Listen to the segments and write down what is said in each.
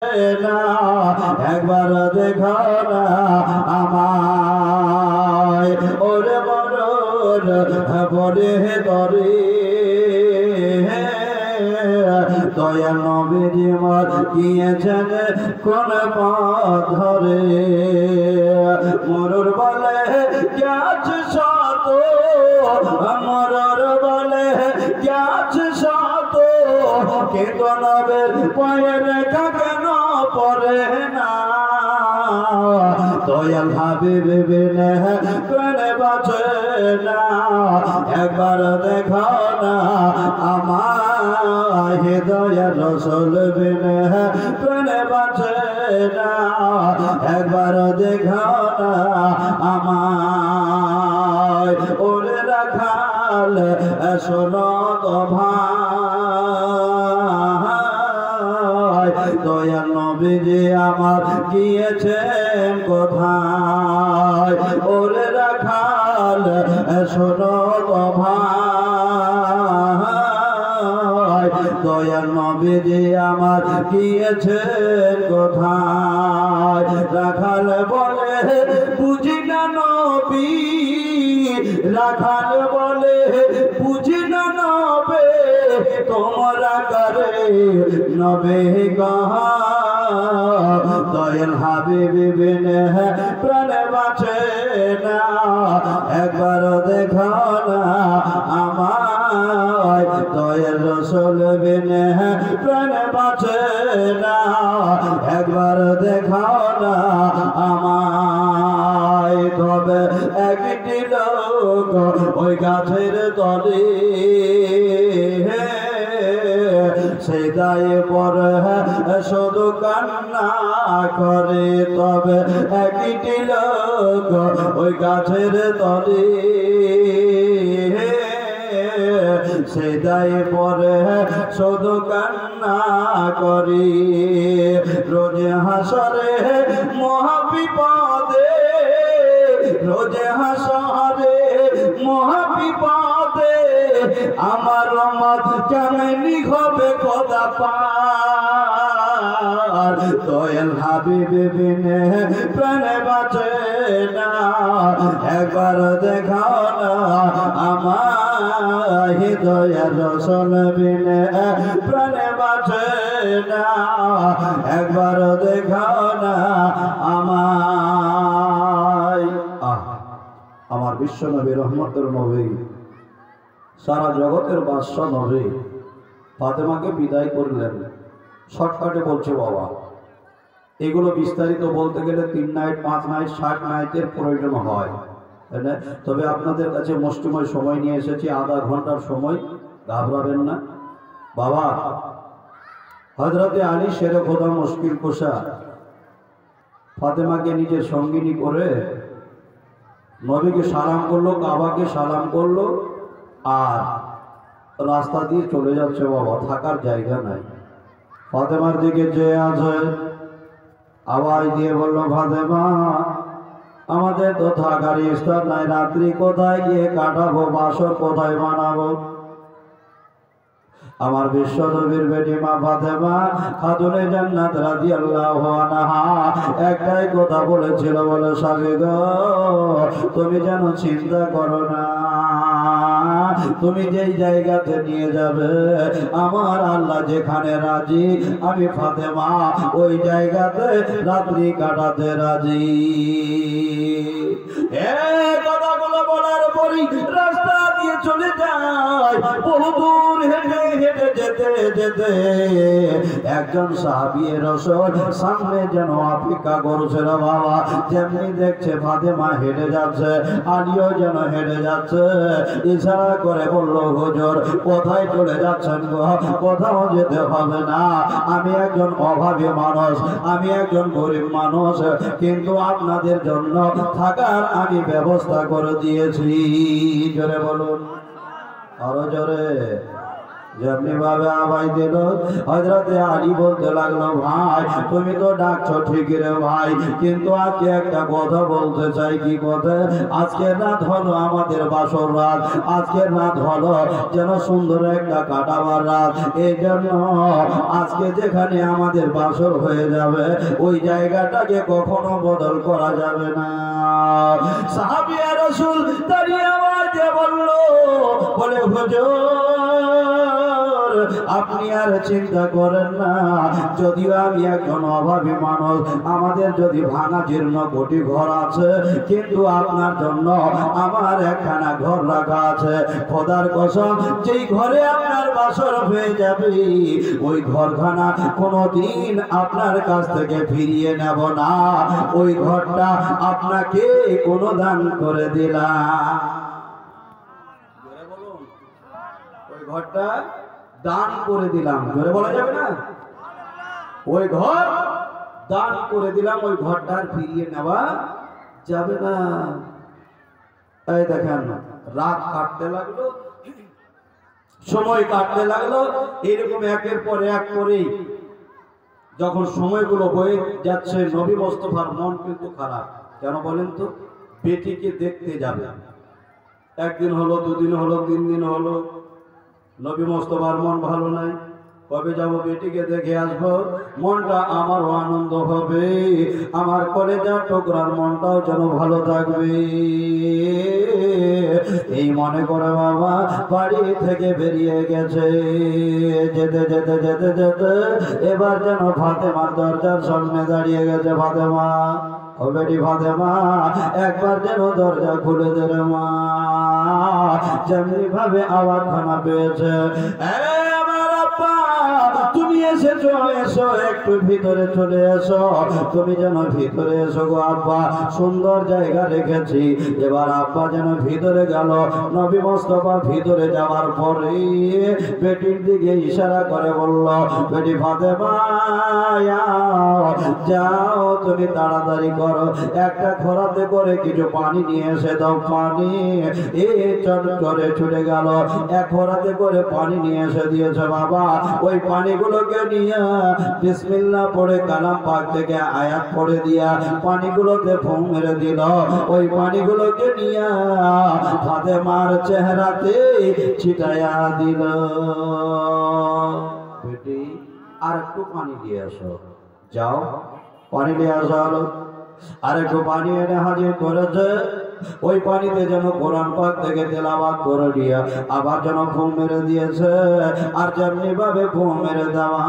না একবার দেখো না আমায় ওরে মরণ পরে তরে দয়া নবীজি মর গিয়েছেন কোন পথ ধরে মরুর বলে গেছে শত মরুর বলে গেছে শত কিন্তু নবের পায়ের কেন পরে না দয়াল হাবিব বিনে প্রাণ বাঁচে না একবার দেখো না আমায় দয়াল রাসূল বিনে প্রাণ বাঁচে না একবার দেখো না আমায় ওরে রাখাল শোনো তো ভাই দয়াল নবীজি আমার গিয়েছেন কোথায় ওরে রাখাল শোনো তো ভাই দয়াল নবীজি আমার গিয়েছেন কোথায় রাখাল বলে বুঝি না নবী রাখাল বলে বুঝি না নবে তোমরা করে নবে কাহা দয়াল হাবিব বিনে প্রাণ বাঁচে না একবার দেখো না আমায় দয়াল রাসূল বিনে প্রাণ বাঁচে না একবার দেখো না আমায় তবে একটি লোক ওই গাছের তলে সেই দায়ে পরে শুধু কান্না করে তবে একটি লোক ওই গাছের তলে সেই দায়ে পরে শুধু কান্না করি রোজে হাসরে মহাবিপদে রোজে হাসরে মহাবিপদে আমার মত কেমনি হবে খোদা পার দয়াল হাবিব বিনে প্রাণ বাঁচে না একবার দেখো না আমায় দয়াল রাসূল বিনে প্রাণ বাঁচে না একবার দেখো না আমায় আমার বিশ্ব নবী রহমতের নবী সারা জগতের বাদশা নবী ফাতেমাকে বিদায় করলেন শর্টকাটে বলছে বাবা এগুলো বিস্তারিত বলতে গেলে 3 নাইট 5 নাইট 60 নাইটের প্রয়োজন হয় তবে আপনাদের কাছে মুষ্টিময় সময় নিয়ে এসেছি আধা ঘন্টার সময় ঘাবড়াবেন না বাবা হযরতে আলী শেরে খোদা মুশকিল কুশা ফাতেমাকে নিজের সঙ্গিনী করে নবীকে সালাম করলো কাবাকে সালাম করলো আর রাস্তা দিয়ে চলে যাচ্ছে বাবা থাকার জায়গা নাই ফাতেমার দিকে যে আছে আওয়াজ দিয়ে বললো ফাতেমা আমাদের তো থাকার স্থান নাই রাত্রি কোথায় গিয়ে কাটাবো বাসর কোথায় বানাবো আমার বিশ্ব নবীর বেটি মা ফাতেমা খাতুনে জান্নাত রাদিয়াল্লাহু আনহা একটাই কথা বলেছিল বলে স্বামী গো তুমি যেন চিন্তা করো না তুমি যেই জায়গাতে নিয়ে যাবে আমার আল্লাহ যেখানে রাজি আমি ফাতেমা ওই জায়গাতে রাত্রি কাটাতে রাজি এই কথাগুলো বলার পরই রাস্তা দিয়ে চলে যায় বহু দূর হেঁটে হেঁটে যেতে যেতে একজন সাহাবী রাসূল সামনে যেন অপেক্ষা করছে না বাবা যেমনি দেখছে ফাতেমা হেঁটে যাচ্ছে আলীও যেন হেঁটে যাচ্ছে ইশারা করে বলল হুজুর কোথায় চলে যাচ্ছেন গো কোথাও যেতে হবে না আমি একজন অভাবী মানুষ আমি একজন গরিব মানুষ কিন্তু আপনাদের জন্য থাকার আমি ব্যবস্থা করে দিয়েছি জোরে বলুন আরো জোরে যেমনি ভাবে আওয়াজ দিল হযরতে আলী বলতে লাগলো, ভাই তুমি তো ডাকছো ঠিকই রে ভাই, কিন্তু আজকে একটা কথা বলতে চাই। কি কথা? আজকের রাত হলো আমাদের বাসর রাত, আজকের রাত হলো যেন সুন্দর একটা কাটাবার রাত। এই জন্য আজকে যেখানে আমাদের বাসর হয়ে যাবে ওই জায়গাটাকে কখনো বদল করা যাবে না। সাহাবী রাসূল দাঁড়িয়ে আওয়াজে বলল, বলে হুজুর আপনি আর চিন্তা করেন না, যদিও আমি একজন অভাবী মানুষ, আমাদের যদি ভাঙা জীর্ণ কোটি ঘর আছে, কিন্তু আপনার জন্য আমার একখানা ঘর রাখা আছে। খোদার কসম, যেই ঘরে আপনার বাসর হয়ে যাবে ওই ঘরখানা কোনোদিন আপনার কাছ থেকে ফিরিয়ে নেব না। ওই ঘরটা আপনাকে অনুদান করে দিলাম। ওই ঘরটা দান করে দিলাম। জোরে বলা যাবে না? ওই ঘর দান করে দিলাম, ওই ঘরটা ফিরিয়ে নেওয়া যাবে না। এই দেখেন, রাত কাটতে লাগলো, সময় কাটতে লাগলো, এরকম একের পর এক করেই যখন সময়গুলো বয়ে যাচ্ছে, নবী মোস্তফার মন কিন্তু খারাপ। কেন বলেন তো? বেটিকে দেখতে যাবে, একদিন হলো, দুদিন হলো, 3 দিন হলো, নবী মোস্তফার মন ভালো নাই। কবে যাব? বেটিকে দেখে আসবো, মনটা আমারও আনন্দ হবে, আমার কলেজার টুকরার মনটাও যেন ভালো থাকবে। এই মনে করে বাবা বাড়ি থেকে বেরিয়ে গেছে। যেতে যেতে যেতে যেতে এবার যেন ফাতেমার দরজার সামনে দাঁড়িয়ে গেছে। ফাতেমা, ও বেটি ফাতেমা, একবার যেন দরজা খুলে দে রে মা। যেমনি ভাবে আওয়াজখানা পেয়েছে, আমার আব্বা তুমি এসেছো, এসো একটু ভিতরে চলে এসো, তুমি যেন ভিতরে এসো গো আব্বা, সুন্দর জায়গা রেখেছি। এবার আব্বা যেন ভিতরে গেল। নবী মোস্তফা ভিতরে যাওয়ার পরে বেটির দিকে ইশারা করে বলল, বেটি ফাতেমা যাও, তুমি তাড়াতাড়ি করো, একটা খোরাতে করে কিছু পানি নিয়ে এসে দাও। পানি এ চট করে ছুটে গেল, এক খোরাতে করে পানি নিয়ে এসে দিয়েছে। বাবা ওই পানিগুলোকে নিয়ে বিসমিল্লাহ পড়ে কালাম পাক থেকে আয়াত পড়ে দিয়া পানিগুলোতে ফুঁ মেরে দিল। ওই পানিগুলোকে নিয়ে ফাতেমার চেহারাতে ছিটাইয়া দিল। বেটি আর একটু পানি দিয়ে আসো, যাও পানি নিয়ে আসো। আর একটু পানি এনে হাজির করেছে। ওই পানিতে যেন কোরআন পাক থেকে তেলাওয়াত করে দিয়া আবার যেন ফুঁ মেরে দিয়েছে। আর যেমনি ভাবে ফুঁ মেরে দেওয়া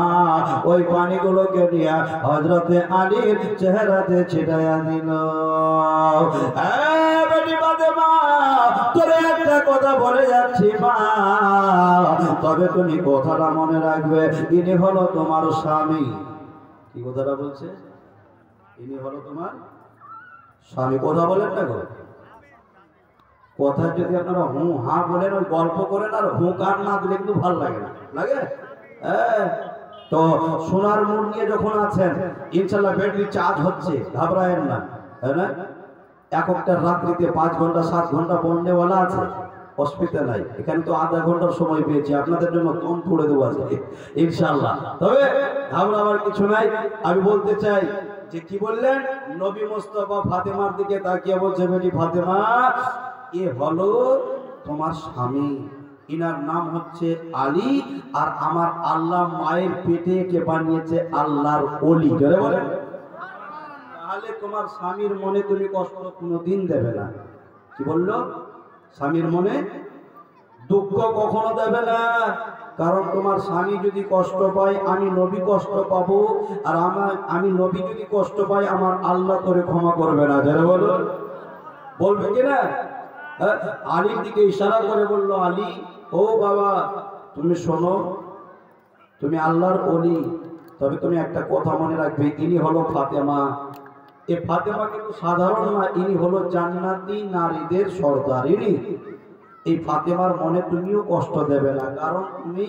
ওই পানিগুলোকে নিয়ে হযরতে আলীর চেহারাতে ছিটাইয়া দিল। বেটি ফাতেমা, তোরে একটা কথা বলে যাচ্ছি মা, তবে তুমি কথাটা মনে রাখবে, ইনি হলো তোমার স্বামী। কি কথাটা বলছে? ইনি হলো তোমার স্বামী। কথা বলেন না গো, কথা যদি আপনারা হু হা বলেন, ওই গল্প করেন, আর হু কান না দিলে কিন্তু ভালো লাগে না, লাগে? তো সোনার মন নিয়ে যখন আছেন, ইনশাল্লাহ ব্যাটারি চার্জ হচ্ছে, ঘাবড়ায়েন না, তাই না? একটা রাত্রিতে 5 ঘন্টা 7 ঘন্টা বন্ডেওয়ালা আছে, অসুবিধা নাই। এখানে তো আধা ঘন্টার সময় পেয়েছি, আপনাদের জন্য দম তুলে দেবো আজকে ইনশাল্লাহ। তবে ঘাবড়াবার কিছু নাই। আমি বলতে চাই যে, কি বললেন? নবী মোস্তফা ফাতেমার দিকে তাকিয়ে বলছে, বেটি ফাতেমা, এ হলো তোমার স্বামী, ইনার নাম হচ্ছে আলী, আর আমার আল্লাহ মায়ের পেটে কে বানিয়েছে আল্লাহর ওলি। ধরে বলেন, তাহলে তোমার স্বামীর মনে তুমি কষ্ট কোনোদিন দেবে না। কি বললো? স্বামীর মনে দুঃখ কখনো দেবে না, কারণ তোমার স্বামী যদি কষ্ট পায় আমি নবী কষ্ট পাবো, আর আমি নবী যদি কষ্ট পাই আমার আল্লাহ করে ক্ষমা করবে না। যারা বলো, বলবে কিনা? আলীর দিকে ইশারা করে বলল, আলী ও বাবা তুমি শোনো, তুমি আল্লাহর ওলি, তবে তুমি একটা কথা মনে রাখবে, ইনি হলো ফাতেমা। এ ফাতেমা কিন্তু সাধারণ না, ইনি হলো জান্নাতি নারীদের সর্দারিনী। এই ফাতেমার মনে তুমিও কষ্ট দেবে না, কারণ তুমি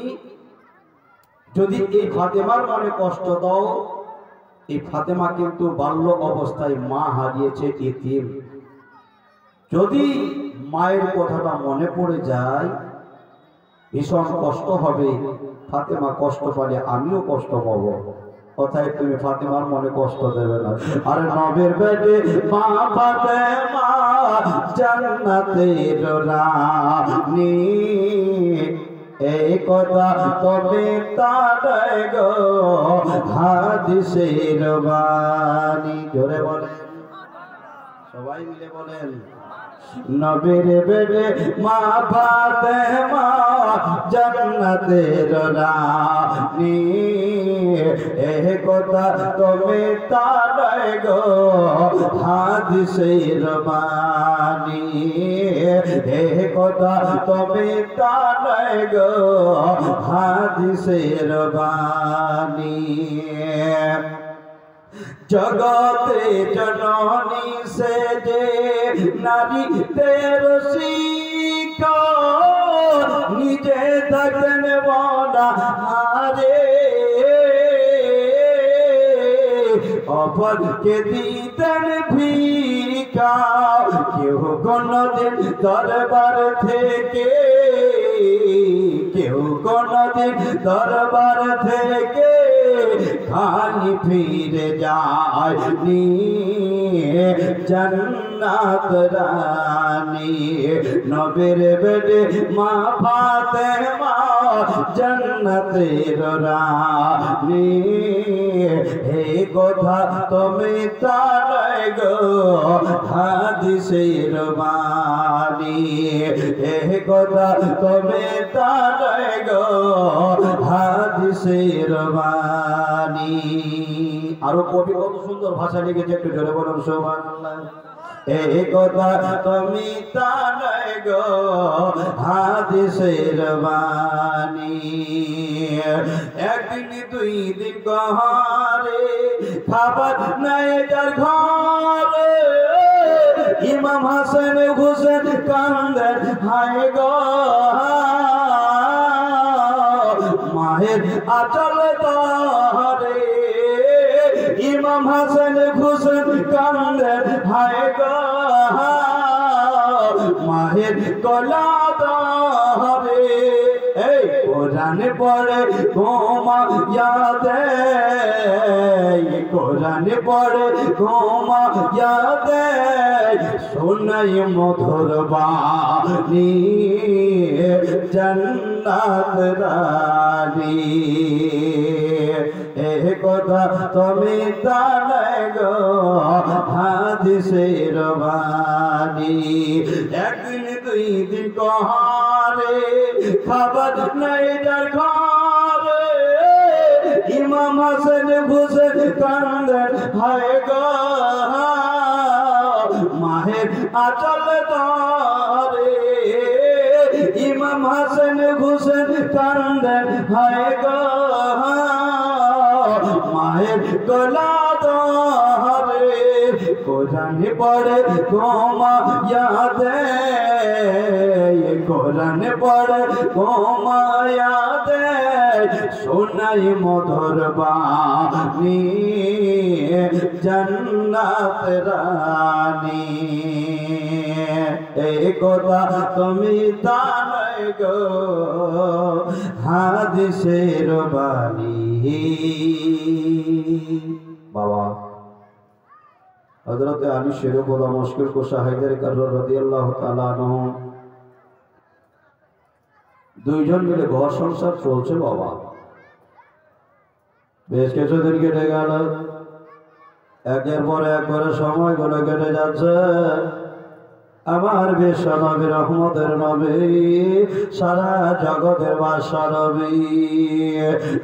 যদি এই ফাতেমার মনে কষ্ট দাও, এই ফাতেমা কিন্তু বাল্য অবস্থায় মা হারিয়েছে, এতিম। যদি মায়ের কথাটা মনে পড়ে যায় ভীষণ কষ্ট হবে। ফাতেমা কষ্ট পালে আমিও কষ্ট পাবো, কথায় তুমি ফাতেমার মনে কষ্ট দেবে না। আরে নবীর বেটে মা ফাতেমা জান্নাতের রানী, এই কথা তবে তার গো হাদিসের বাণী। জোরে বলেন, সবাই মিলে বলেন। নবীর বেটে মা ফাতেমা জান্নাতের রানী, এই কথা তবে তার গো হাদিসের বাণী, এই কথা তবে তার গো হাদিসের বাণী। জগতে জননী সে যে নারী তের শিকা, নিজে থাকেন বনা হারে, অপরকে দিতেন ভিক্ষা। কেউ কোনদিন দরবার থেকে, কেউ কোনদিন দরবার থেকে খালি ফিরে যায়নি জান্নাত রানী। নবীর বেটে মা ফাতেমা জান্নাতের রানী, এই কথা তুমি তার গো হাদিসের বাণী, এই কথা তুমি তার গো হাদিসের বাণী। আরো কবি কত সুন্দর ভাষা লিখেছে, একটু জোরে বলুন সুবহানাল্লাহ। এই কথা তুমি তার গো হাদিসের বাণী। একদিন দুই দিন গহরে খাবার নাই যার ঘরে, ইমাম হাসান হুসেন কান্দেন হায় গো, মায়ের আচল ধরে। ইমাম হাসান হুসেন কান্দেন হায় গো, মায়ের গলা ধরে। এই কোরআন পড়ে ঘুমাইয়া দেয়, কোরআন পড়ে ঘুমাইয়া দেয়, শোনাই মধুর বাণী জান্নাত রানী। এই কথা তুমি তার গো হাদিসের বাণী। একদিন দুই দিন গহরে খাবার নাই যার ঘরে, ইমাম হাসান হুসেন কান্দেন হায় গো, মায়ের আচল ধরে। ইমাম হাসান হুসেন কান্দেন হায় গো, মায়ের গলা ধরে। কোরআন পড়ে ঘুমাইয়া দেয়, কোরআন পড়ে ঘুমাইয়া দেয়, শোনাই মধুর বাণী জান্নাত রানী। এই কথা তুমি তার গো হাদিসের বাণী। বাবা হযরত আলী শের গোলা মুশকিল কুশা হায়দার কারর রাদিয়াল্লাহু তাআলা আনহু দুইজন মিলে ঘর সংসার চলছে। বাবা বেশ কিছুদিন কেটে গেল, একের পর এক করে সময়গুলো কেটে যাচ্ছে। আমার বিশ্ব নবী রহমতের নবী, সারা জগতের বাদশা নবী,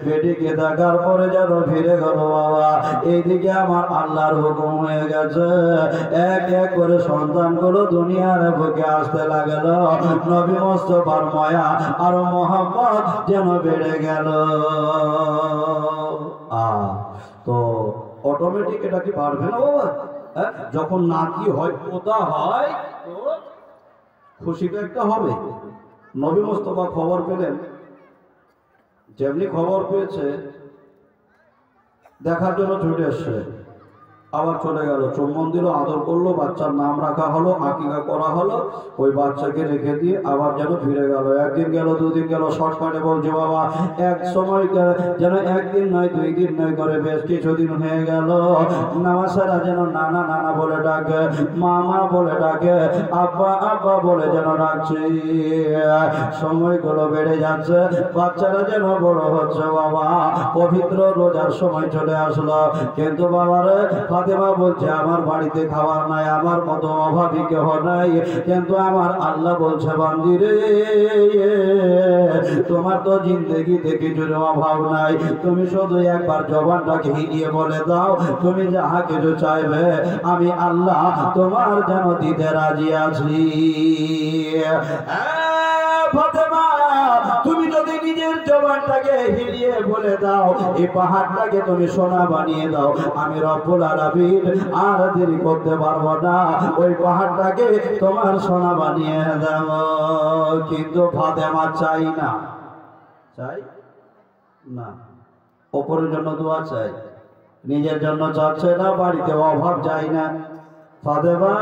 বেটিকে দেখার পরে যেন ফিরে গেল। বাবা এইদিকে আমার আল্লাহর হুকুম হয়ে গেছে, এক এক করে সন্তানগুলো দুনিয়ার বুকে আসতে লাগলো। নবী মুস্তাফার মায়া আর মোহাম্মদ যেন বেড়ে গেল। তো অটোমেটিক এটা কি পারবে না বাবা? যখন নাতি হয়, পোতা হয়, তো খুশি তো একটা হবে। নবী মুস্তাফা খবর পেলেন, যেমনি খবর পেয়েছে দেখার জন্য ছুটে এসছে। আবার চলে গেল, চুম্বন দিল, আদর করলো, বাচ্চার নাম রাখা হলো, আকিকা করা হলো, ওই বাচ্চাকে রেখে দিয়ে আবার যেন ফিরে গেল। একদিন গেল, দুদিন গেল, শর্টকাটে বলছে বাবা এক সময় যেন একদিন নয় 2 দিন নয় করে বেশ কিছুদিন হয়ে গেল। নামাজেরা যেন নানা নানা বলে ডাকে, মামা বলে ডাকে, আব্বা আব্বা বলে যেন ডাকছে। সময়গুলো বেড়ে যাচ্ছে, বাচ্চারা যেন বড় হচ্ছে। বাবা পবিত্র রোজার সময় চলে আসলো, কিন্তু বাবারে ফাতেমা বলছে আমার বাড়িতে খাবার নাই, আমার মতো অভাবী কেহ নাই, কিন্তু আমার আল্লাহ বলছে বান্দি রে তোমার তো জিন্দেগিতে কিছুর অভাব নাই, তুমি শুধু একবার জবানটাকে হিলিয়ে বলে দাও তুমি যাহা কিছু চাইবে আমি আল্লাহ তোমার যেন দিতে রাজি আছি। ফাতেমা তুমি যদি নিজের জবানটাকে হিলিয়ে বলে দাও, এই পাহাড়টাকে তুমি সোনা বানিয়ে দাও, আমি রব্বুল আলামিন আর দেরি করতে পারবো না, ওই পাহাড়টাকে তোমার সোনা বানিয়ে দাও। কিন্তু ফাতেমা চাই না, চাই না, অপরের জন্য দোয়া চাই, নিজের জন্য চাচ্ছে না, বাড়িতে অভাব যায় না। ফাতেমা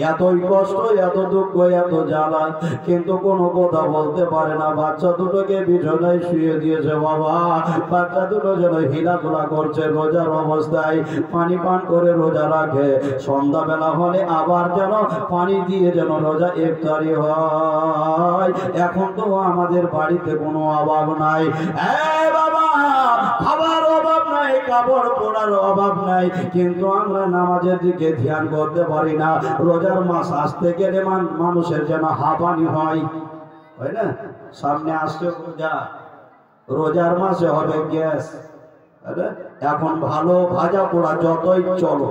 এতই কষ্ট, এত দুঃখ, এত জ্বালা, কিন্তু কোনো কথা বলতে পারে না। বাচ্চা দুটোকে বিছানায় শুয়ে দিয়েছে বাবা, বাচ্চা দুটো যেন হিলাধুলা করছে রোজার অবস্থায়, পানি পান করে রোজা রাখে, সন্ধ্যাবেলা হলে আবার যেন পানি দিয়ে যেন রোজা ইফতারি হয়। এখন তো আমাদের বাড়িতে কোনো অভাব নাই, বাবা খাবার অভাব নাই, কাপড় পরার অভাব নাই, কিন্তু আমরা নামাজের দিকে ধ্যান করতে পারি না। রোজার মাস আসতে গেলে মানুষের যেন হাঁপানি হয়, হয় না? সামনে আসছে রোজা, রোজার মাসে হবে গ্যাস, এখন ভালো ভাজা পোড়া যতই চলো,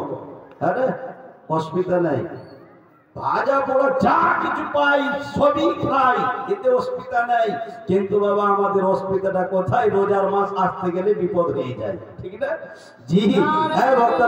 হ্যাঁ অসুবিধা নেই, ভাজা পোড়া যা কিছু পাই সবই খাই, এতে অসুবিধা নেই। কিন্তু বাবা আমাদের অসুবিধাটা কোথায়? রোজার মাস আসতে গেলে বিপদ হয়ে যায়, ঠিক না? জি হ্যাঁ।